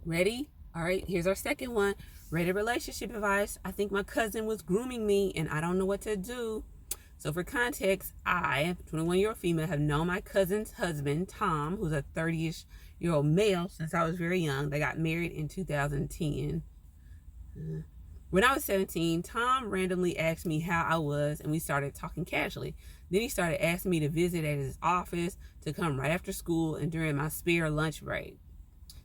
Ready? All right, here's our second one. Rated relationship advice. I think my cousin was grooming me and I don't know what to do. So for context, I, 21-year-old female, have known my cousin's husband, Tom, who's a 30-ish-year-old male, since I was very young. They got married in 2010. When I was 17, Tom randomly asked me how I was, and we started talking casually. Then he started asking me to visit at his office, to come right after school and during my spare lunch break.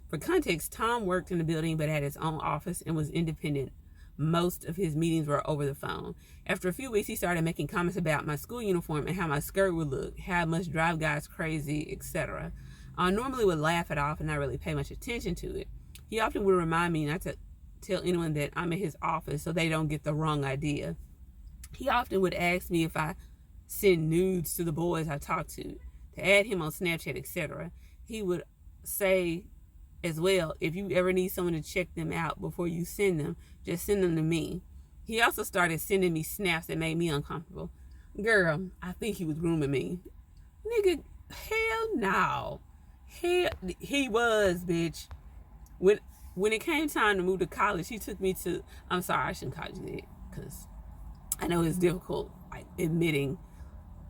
For context, Tom worked in the building but had his own office and was independent. Most of his meetings were over the phone. After a few weeks, he started making comments about my school uniform and how my skirt would look, how I must drive guys crazy, etc. I normally would laugh it off and not really pay much attention to it. He often would remind me not to tell anyone that I'm in his office so they don't get the wrong idea. He often would ask me if I send nudes to the boys I talk to add him on Snapchat, etc. He would say as well, if you ever need someone to check them out before you send them, just send them to me. He also started sending me snaps that made me uncomfortable. Girl, I think he was grooming me. Nigga, hell no. Hell, he was, bitch. When it came time to move to college, he took me to, I'm sorry, I shouldn't call you that, because I know it's difficult, like, admitting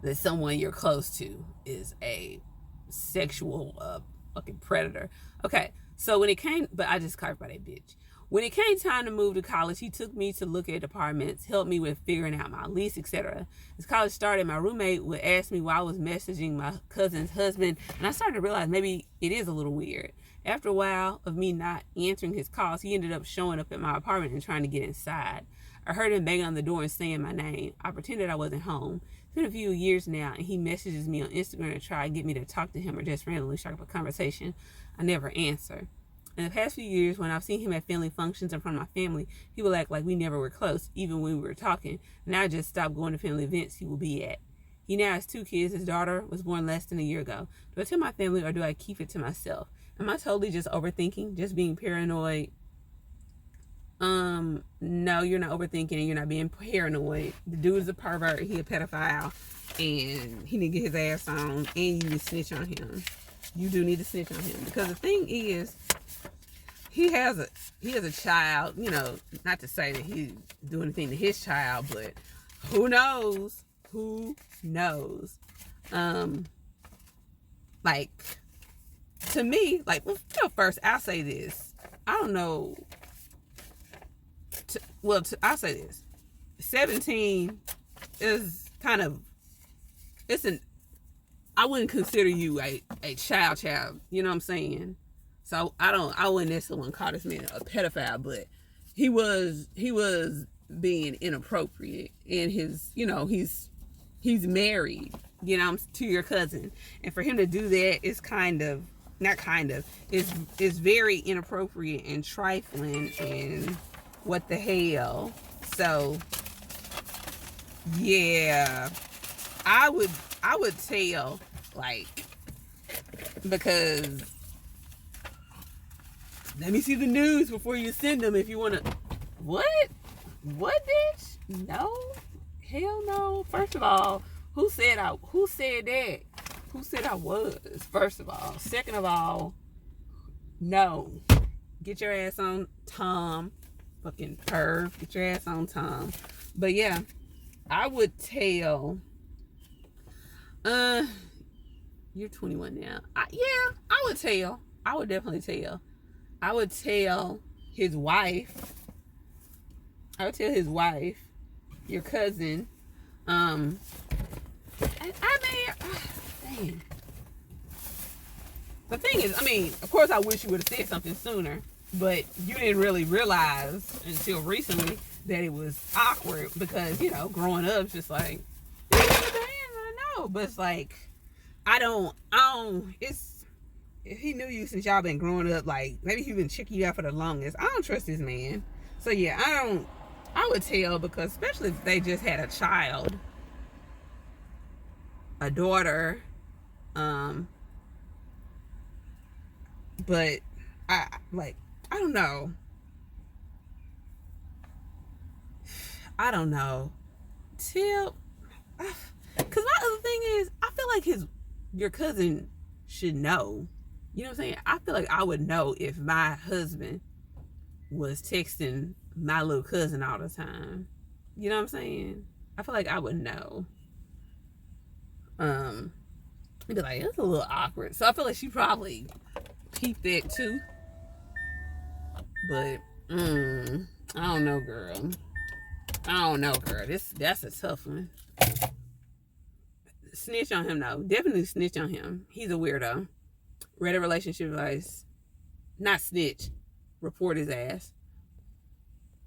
that someone you're close to is a sexual fucking predator. Okay, so when it came, but I just called by that bitch. When it came time to move to college, he took me to look at apartments, helped me with figuring out my lease, etc. As college started, my roommate would ask me why I was messaging my cousin's husband, and I started to realize maybe it is a little weird. After a while of me not answering his calls, he ended up showing up at my apartment and trying to get inside. I heard him banging on the door and saying my name. I pretended I wasn't home. It's been a few years now, and he messages me on Instagram to try and get me to talk to him or just randomly strike up a conversation. I never answer. In the past few years, when I've seen him at family functions in front of my family, he will act like we never were close, even when we were talking. And I just stopped going to family events he will be at. He now has 2 kids. His daughter was born less than a year ago. Do I tell my family or do I keep it to myself? Am I totally just overthinking, just being paranoid? No, you're not overthinking and you're not being paranoid. The dude is a pervert. He a pedophile, and he need to get his ass on. And you need to snitch on him. You do need to snitch on him, because the thing is, he has a child. You know, not to say that he's doing anything to his child, but who knows? Who knows? Like, to me, like, first I'll say this. I don't know. I'll say this. 17 is kind of, I wouldn't consider you a child, you know what I'm saying? So I wouldn't necessarily call this man a pedophile, but he was being inappropriate in his, you know, he's married, you know, to your cousin. And for him to do that is is very inappropriate and trifling and what the hell. So yeah, I would tell, like, because let me see the news before you send them if you want to. What bitch? No, hell no. First of all, who said that? Who said I was? First of all. Second of all, no. Get your ass on Tom. Fucking perv. Get your ass on Tom. But yeah, I would tell. You're 21 now. I would tell. I would definitely tell. I would tell his wife. Your cousin. I mean, dang. The thing is, I mean, of course I wish you would have said something sooner, but you didn't really realize until recently that it was awkward, because, you know, growing up, it's just like, I know, but it's like, I don't, it's, if he knew you since y'all been growing up, like, maybe he been checking you out for the longest. I don't trust this man. So yeah, I would tell, because especially if they just had a child, a daughter, but I don't know. Till, because my other thing is, I feel like your cousin should know. You know what I'm saying? I feel like I would know if my husband was texting my little cousin all the time. You know what I'm saying? I feel like I would know. He'd be like, it's a little awkward. So I feel like she probably peeped that too. But I don't know, girl. That's a tough one. Snitch on him though. Definitely snitch on him. He's a weirdo. Reddit relationship advice. Not snitch. Report his ass.